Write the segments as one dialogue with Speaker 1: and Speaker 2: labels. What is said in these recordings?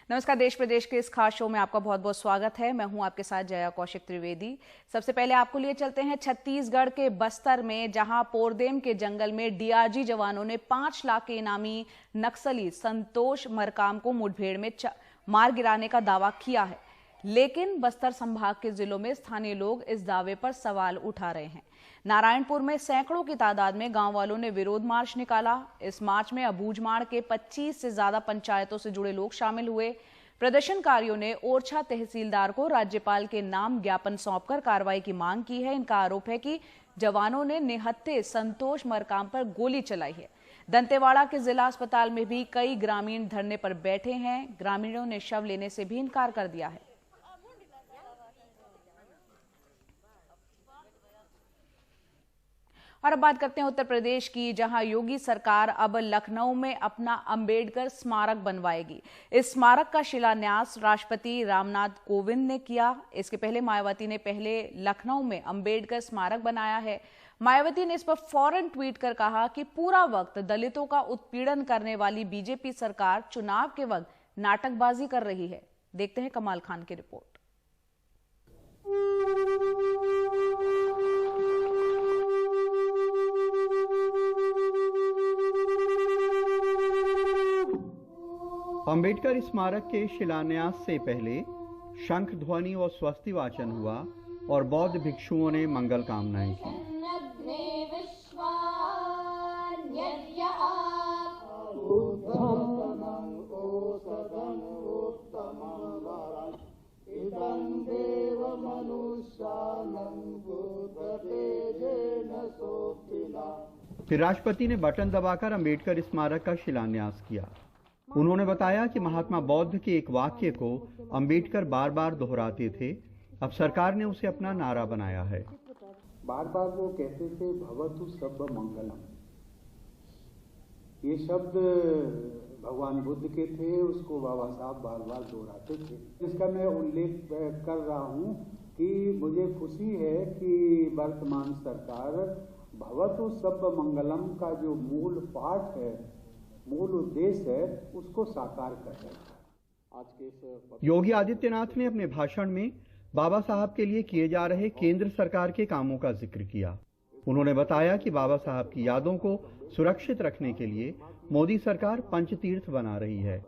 Speaker 1: नमस्कार। देश प्रदेश के इस खास शो में आपका बहुत बहुत स्वागत है। मैं हूं आपके साथ जया कौशिक त्रिवेदी। सबसे पहले आपको लिए चलते हैं छत्तीसगढ़ के बस्तर में, जहां पोरदेम के जंगल में डीआरजी जवानों ने 5 लाख के इनामी नक्सली संतोष मरकाम को मुठभेड़ में मार गिराने का दावा किया है। लेकिन बस्तर संभाग के जिलों में स्थानीय लोग इस दावे पर सवाल उठा रहे हैं। नारायणपुर में सैकड़ों की तादाद में गांव वालों ने विरोध मार्च निकाला। इस मार्च में अबूझमाड़ के 25 से ज्यादा पंचायतों से जुड़े लोग शामिल हुए। प्रदर्शनकारियों ने ओरछा तहसीलदार को राज्यपाल के नाम ज्ञापन सौंपकर कार्रवाई की मांग की है। इनका आरोप है कि जवानों ने निहत्थे संतोष मरकाम पर गोली चलाई है। दंतेवाड़ा के जिला अस्पताल में भी कई ग्रामीण धरने पर बैठे हैं। ग्रामीणों ने शव लेने से भी इनकार कर दिया है। और अब बात करते हैं उत्तर प्रदेश की, जहां योगी सरकार अब लखनऊ में अपना अंबेडकर स्मारक बनवाएगी। इस स्मारक का शिलान्यास राष्ट्रपति रामनाथ कोविंद ने किया। इसके पहले मायावती ने पहले लखनऊ में अंबेडकर स्मारक बनाया है। मायावती ने इस पर फौरन ट्वीट कर कहा कि पूरा वक्त दलितों का उत्पीड़न करने वाली बीजेपी सरकार चुनाव के वक्त नाटकबाजी कर रही है। देखते हैं कमाल खान की रिपोर्ट।
Speaker 2: अंबेडकर स्मारक के शिलान्यास से पहले शंख ध्वनि और स्वस्ति वाचन हुआ और बौद्ध भिक्षुओं ने मंगल कामनाएं की। फिर राष्ट्रपति ने बटन दबाकर अंबेडकर स्मारक का शिलान्यास किया। उन्होंने बताया कि महात्मा बौद्ध के एक वाक्य को अंबेडकर बार बार दोहराते थे। अब सरकार ने उसे अपना नारा बनाया है।
Speaker 3: बार बार वो कहते थे भवतु सब्ब मंगलम। ये शब्द भगवान बुद्ध के थे, उसको बाबा साहब बार बार दोहराते थे। इसका मैं उल्लेख कर रहा हूँ कि मुझे खुशी है कि वर्तमान सरकार भवतु सब्ब मंगलम का जो मूल पाठ है, मूल उद्देश्य है, उसको साकार कर रहे हैं। आज के
Speaker 2: योगी आदित्यनाथ ने अपने भाषण में बाबा साहब के लिए किए जा रहे केंद्र सरकार के कामों का जिक्र किया। उन्होंने बताया कि बाबा साहब की यादों को सुरक्षित रखने के लिए मोदी सरकार पंचतीर्थ बना रही है।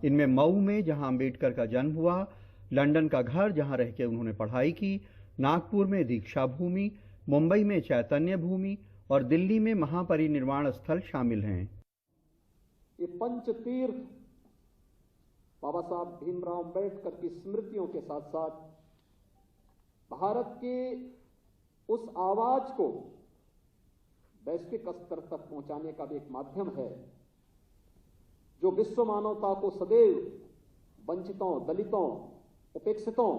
Speaker 2: इनमें मऊ में, जहां अंबेडकर का जन्म हुआ, लंदन का घर जहां रह के उन्होंने पढ़ाई की, नागपुर में दीक्षा भूमि, मुंबई में चैतन्य भूमि और दिल्ली में महापरिनिर्वाण स्थल शामिल हैं।
Speaker 3: ये पंचतीर्थ बाबा साहब भीमराव अम्बेडकर की स्मृतियों के साथ साथ भारत की उस आवाज को वैश्विक स्तर तक पहुंचाने का भी एक माध्यम है, जो विश्व मानवता को सदैव वंचितों, दलितों, उपेक्षितों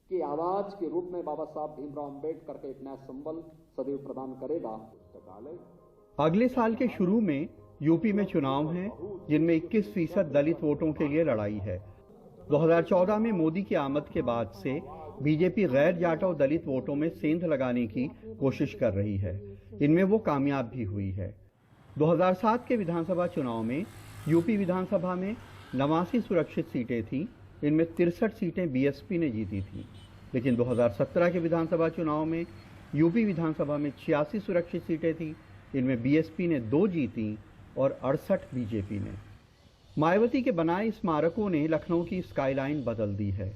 Speaker 3: की आवाज के रूप में बाबा साहब भीमराव अम्बेडकर का एक नया संबल सदैव प्रदान करेगा।
Speaker 2: अगले साल के शुरू में यूपी में चुनाव हैं, जिनमें 21% दलित वोटों के लिए लड़ाई है। 2014 में मोदी की आमद के बाद से बीजेपी गैर जाटव दलित वोटों में सेंध लगाने की कोशिश कर रही है। इनमें वो कामयाब भी हुई है। 2007 के विधानसभा चुनाव में यूपी विधानसभा में 89 सुरक्षित सीटें थीं। इनमें 63 सीटें बीएसपी ने जीती थीं। लेकिन 2017 के विधानसभा चुनाव में यूपी विधानसभा में 86 सुरक्षित सीटें थीं। इनमें बीएसपी ने 2 जीती और 68 बीजेपी ने। मायावती के बनाए स्मारकों ने लखनऊ की स्काईलाइन बदल दी है।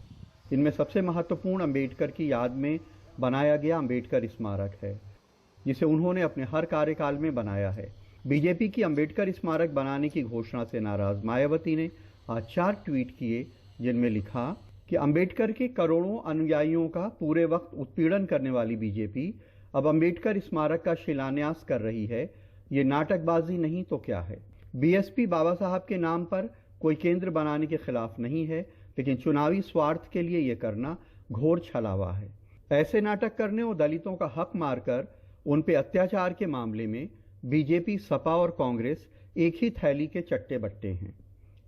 Speaker 2: इनमें सबसे महत्वपूर्ण अंबेडकर की याद में बनाया गया अंबेडकर स्मारक है, जिसे उन्होंने अपने हर कार्यकाल में बनाया है। बीजेपी की अंबेडकर स्मारक बनाने की घोषणा से नाराज मायावती ने आज 4 ट्वीट किए, जिनमें लिखा कि अंबेडकर के करोड़ों अनुयायियों का पूरे वक्त उत्पीड़न करने वाली बीजेपी अब अंबेडकर स्मारक का शिलान्यास कर रही है। ये नाटकबाजी नहीं तो क्या है। बीएसपी बाबा साहब के नाम पर कोई केंद्र बनाने के खिलाफ नहीं है, लेकिन चुनावी स्वार्थ के लिए ये करना घोर छलावा है। ऐसे नाटक करने और दलितों का हक मारकर उन पे अत्याचार के मामले में बीजेपी, सपा और कांग्रेस एक ही थैली के चट्टे बट्टे हैं।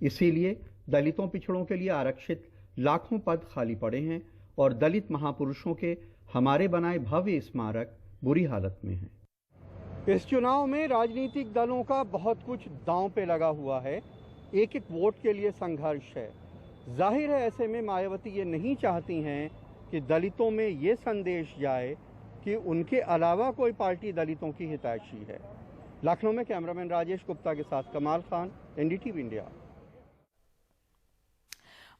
Speaker 2: इसीलिए दलितों, पिछड़ों के लिए आरक्षित लाखों पद खाली पड़े हैं और दलित महापुरुषों के हमारे बनाए भव्य स्मारक बुरी हालत में हैं। इस चुनाव में राजनीतिक दलों का बहुत कुछ दांव पे लगा हुआ है। एक एक वोट के लिए संघर्ष है। जाहिर है ऐसे में मायावती ये नहीं चाहती हैं कि दलितों में ये संदेश जाए कि उनके अलावा कोई पार्टी दलितों की हितैषी है। लखनऊ में कैमरामैन राजेश गुप्ता के साथ कमाल Khan, NDTV India.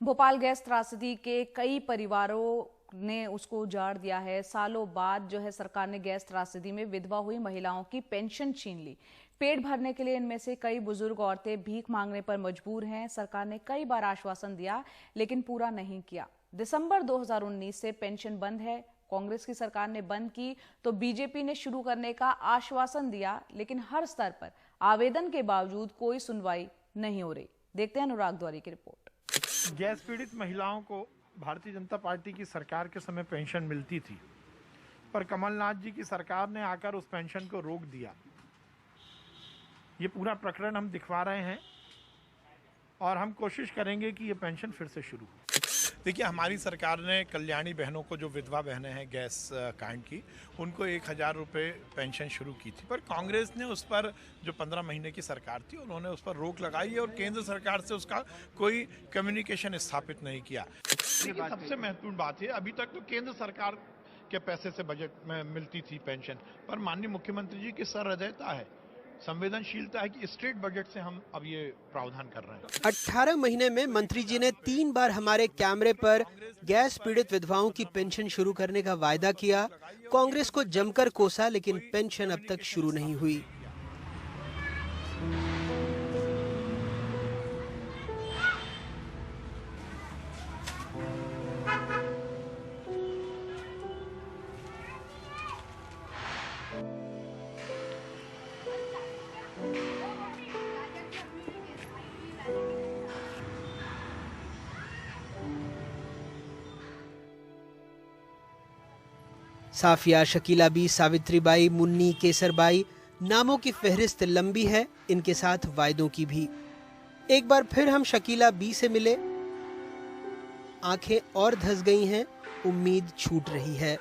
Speaker 1: Bhopal gas त्रासदी के कई परिवारों ने उसको उजाड़ दिया है। सालों बाद जो है सरकार ने गैस त्रासदी में विधवा हुई महिलाओं की पेंशन छीन ली। पेट भरने के लिए इनमें से कई बुजुर्ग औरतें भीख मांगने पर मजबूर हैं। सरकार ने कई बार आश्वासन दिया लेकिन पूरा नहीं किया। दिसंबर 2019 से पेंशन बंद है। कांग्रेस की सरकार ने बंद की तो बीजेपी ने शुरू करने का आश्वासन दिया, लेकिन हर स्तर पर आवेदन के बावजूद कोई सुनवाई नहीं हो रही। देखते हैं अनुराग द्वारी की रिपोर्ट।
Speaker 4: गैस पीड़ित महिलाओं को भारतीय जनता पार्टी की सरकार के समय पेंशन मिलती थी, पर कमलनाथ जी की सरकार ने आकर उस पेंशन को रोक दिया। ये पूरा प्रकरण हम दिखवा रहे हैं और हम कोशिश करेंगे कि ये पेंशन फिर से शुरू हो।
Speaker 5: देखिए, हमारी सरकार ने कल्याणी बहनों को, जो विधवा बहनें हैं गैस कांड की, उनको 1000 रुपये पेंशन शुरू की थी, पर कांग्रेस ने उस पर, जो 15 महीने की सरकार थी, उन्होंने उस पर रोक लगाई और केंद्र सरकार से उसका कोई कम्युनिकेशन स्थापित नहीं किया।
Speaker 4: देखिए, सबसे महत्वपूर्ण बात है, अभी तक तो केंद्र सरकार के पैसे से बजट में मिलती थी पेंशन, पर माननीय मुख्यमंत्री जी की सहृदयता है, संवेदनशीलता है कि स्टेट बजट से हम अब ये प्रावधान कर रहे हैं।
Speaker 6: 18 महीने में मंत्री जी ने 3 बार हमारे कैमरे पर गैस पीड़ित विधवाओं की पेंशन शुरू करने का वायदा किया। कांग्रेस को जमकर कोसा, लेकिन पेंशन अब तक शुरू नहीं हुई। साफिया, शकीलाबी, सावित्रीबाई, मुन्नी, केसरबाई, नामों की फहरिस्त लंबी है, इनके साथ वायदों की भी। एक बार फिर हम शकीला बी से मिले। आंखें और धंस गई हैं, उम्मीद छूट रही है।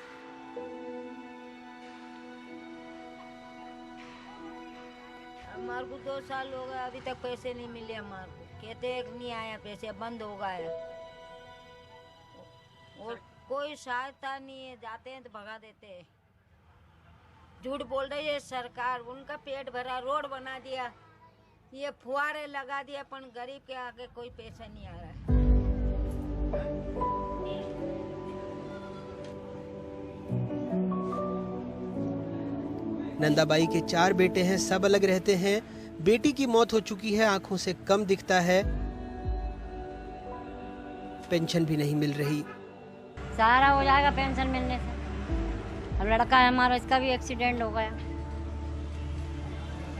Speaker 7: हमारे को 2 साल हो गए, अभी तक पैसे नहीं मिले हमारे को। कहते हैं नहीं आया पैसे, बंद हो गया और कोई सहायता नहीं है। जाते हैं तो भगा देते हैं। झूठ बोल रही है सरकार, उनका पेट भरा, रोड बना दिया, ये फुहारे लगा दिया, पर गरीब के आगे कोई पैसा नहीं आ रहा है।
Speaker 6: नंदाबाई के 4 बेटे हैं, सब अलग रहते हैं। बेटी की मौत हो चुकी है, आंखों से कम दिखता है, पेंशन भी नहीं मिल रही।
Speaker 8: सारा हो जाएगा पेंशन मिलने से। अब लड़का है हमारा, इसका भी एक्सीडेंट हो गया,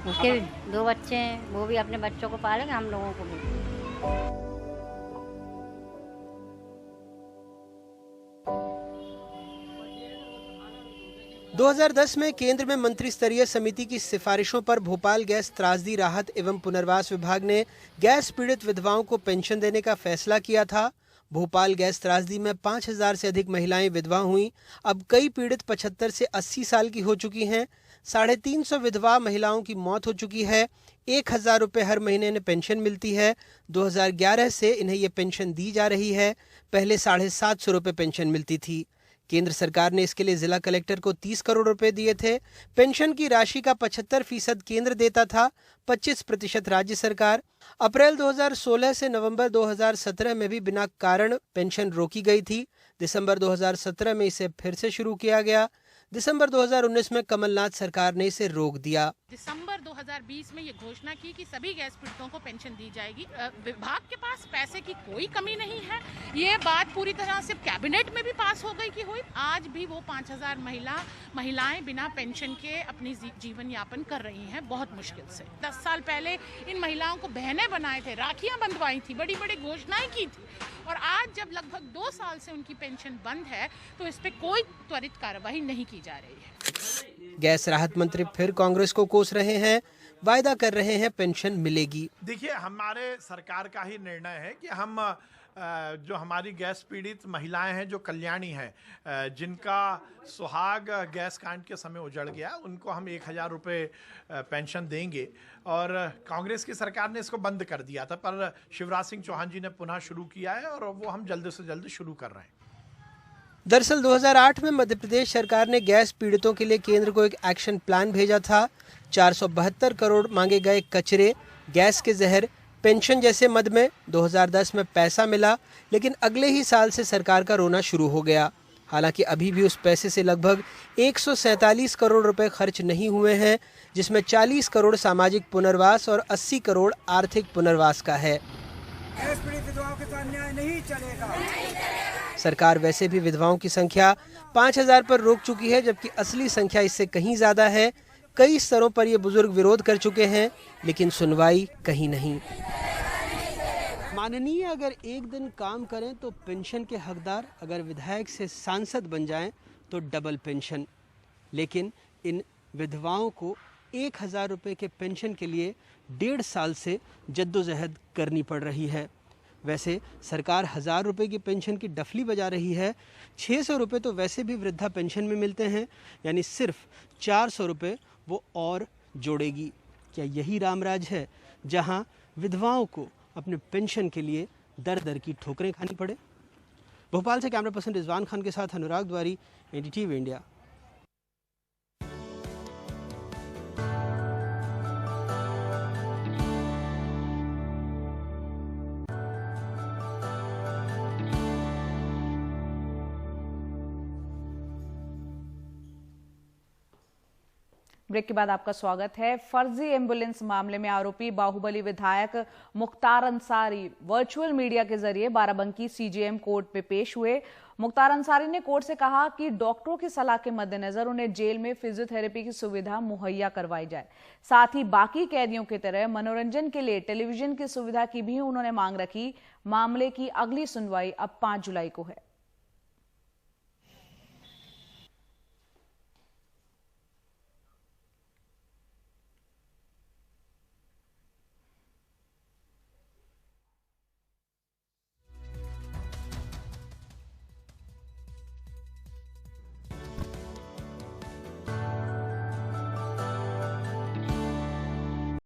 Speaker 8: उसके भी 2 बच्चे हैं, वो भी अपने बच्चों को पालेंगे, हम लोगों को भी।
Speaker 6: 2010 में केंद्र में मंत्री स्तरीय समिति की सिफारिशों पर भोपाल गैस त्रासदी राहत एवं पुनर्वास विभाग ने गैस पीड़ित विधवाओं को पेंशन देने का फैसला किया था। भोपाल गैस त्रासदी में 5000 से अधिक महिलाएं विधवा हुईं। अब कई पीड़ित 75 से 80 साल की हो चुकी हैं। 350 विधवा महिलाओं की मौत हो चुकी है। 1000 रुपये हर महीने इन्हें पेंशन मिलती है। 2011 से इन्हें ये पेंशन दी जा रही है। पहले 750 रुपये पेंशन मिलती थी। केंद्र सरकार ने इसके लिए जिला कलेक्टर को 30 करोड़ रुपए दिए थे। पेंशन की राशि का 75% केंद्र देता था, 25% राज्य सरकार। अप्रैल 2016 से नवंबर 2017 में भी बिना कारण पेंशन रोकी गई थी। दिसंबर 2017 में इसे फिर से शुरू किया गया। दिसंबर 2019 में कमलनाथ सरकार ने इसे रोक दिया।
Speaker 9: दिसंबर 2020 में ये घोषणा की कि सभी गैस पीड़ितों को पेंशन दी जाएगी। विभाग के पास पैसे की कोई कमी नहीं है। ये बात पूरी तरह से कैबिनेट में भी पास हो गई कि हुई। आज भी वो 5000 महिलाएं बिना पेंशन के अपनी जीवन यापन कर रही हैं, बहुत मुश्किल से। 10 साल पहले इन महिलाओं को बहनें बनाए थे, राखियां बंधवाई थी, बड़ी बड़ी घोषणाएं की थी, और आज जब लगभग 2 साल से उनकी पेंशन बंद है तो इस पे कोई त्वरित कार्रवाई नहीं की जा रही है।
Speaker 6: गैस राहत मंत्री फिर कांग्रेस को कोस रहे हैं। वायदा कर रहे हैं पेंशन मिलेगी।
Speaker 5: देखिए, हमारे सरकार का ही निर्णय है कि हम जो हमारी गैस पीड़ित महिलाएं हैं, जो कल्याणी हैं, जिनका सुहाग गैस कांड के समय उजड़ गया, उनको हम 1000 रुपये पेंशन देंगे। और कांग्रेस की सरकार ने इसको बंद कर दिया था, पर शिवराज सिंह चौहान जी ने पुनः शुरू किया है और वो हम जल्द से जल्द शुरू कर रहे हैं।
Speaker 6: दरअसल 2008 में मध्य प्रदेश सरकार ने गैस पीड़ितों के लिए केंद्र को एक एक्शन प्लान भेजा था। 472 करोड़ मांगे गए कचरे, गैस के जहर, पेंशन जैसे मद में 2010 में पैसा मिला, लेकिन अगले ही साल से सरकार का रोना शुरू हो गया। हालांकि अभी भी उस पैसे से लगभग 147 करोड़ रुपए खर्च नहीं हुए हैं, जिसमें 40 करोड़ सामाजिक पुनर्वास और 80 करोड़ आर्थिक पुनर्वास का है।
Speaker 10: गैस पीड़ित विधवाओं के साथ न्याय नहीं चलेगा।
Speaker 6: सरकार वैसे भी विधवाओं की संख्या 5000 पर रोक चुकी है, जबकि असली संख्या इससे कहीं ज्यादा है। कई स्तरों पर ये बुजुर्ग विरोध कर चुके हैं, लेकिन सुनवाई कहीं नहीं। माननीय अगर एक दिन काम करें तो पेंशन के हकदार, अगर विधायक से सांसद बन जाएं तो डबल पेंशन। लेकिन इन विधवाओं को 1000 रुपये के पेंशन के लिए 1.5 साल से जद्दोजहद करनी पड़ रही है। वैसे सरकार 1000 रुपये की पेंशन की डफली बजा रही है। 600 रुपये तो वैसे भी वृद्धा पेंशन में मिलते हैं, यानी सिर्फ 400 रुपये वो और जोड़ेगी। क्या यही रामराज है, जहां विधवाओं को अपने पेंशन के लिए दर दर की ठोकरें खानी पड़े? भोपाल से कैमरा पर्सन रिजवान खान के साथ अनुराग द्वारी, NDTV इंडिया।
Speaker 1: ब्रेक के बाद आपका स्वागत है। फर्जी एम्बुलेंस मामले में आरोपी बाहुबली विधायक मुख्तार अंसारी वर्चुअल मीडिया के जरिए बाराबंकी CJM कोर्ट में पेश हुए। मुख्तार अंसारी ने कोर्ट से कहा कि डॉक्टरों की सलाह के मद्देनजर उन्हें जेल में फिजियोथेरेपी की सुविधा मुहैया करवाई जाए। साथ ही बाकी कैदियों की तरह मनोरंजन के लिए टेलीविजन की सुविधा की भी उन्होंने मांग रखी। मामले की अगली सुनवाई अब 5 जुलाई को है।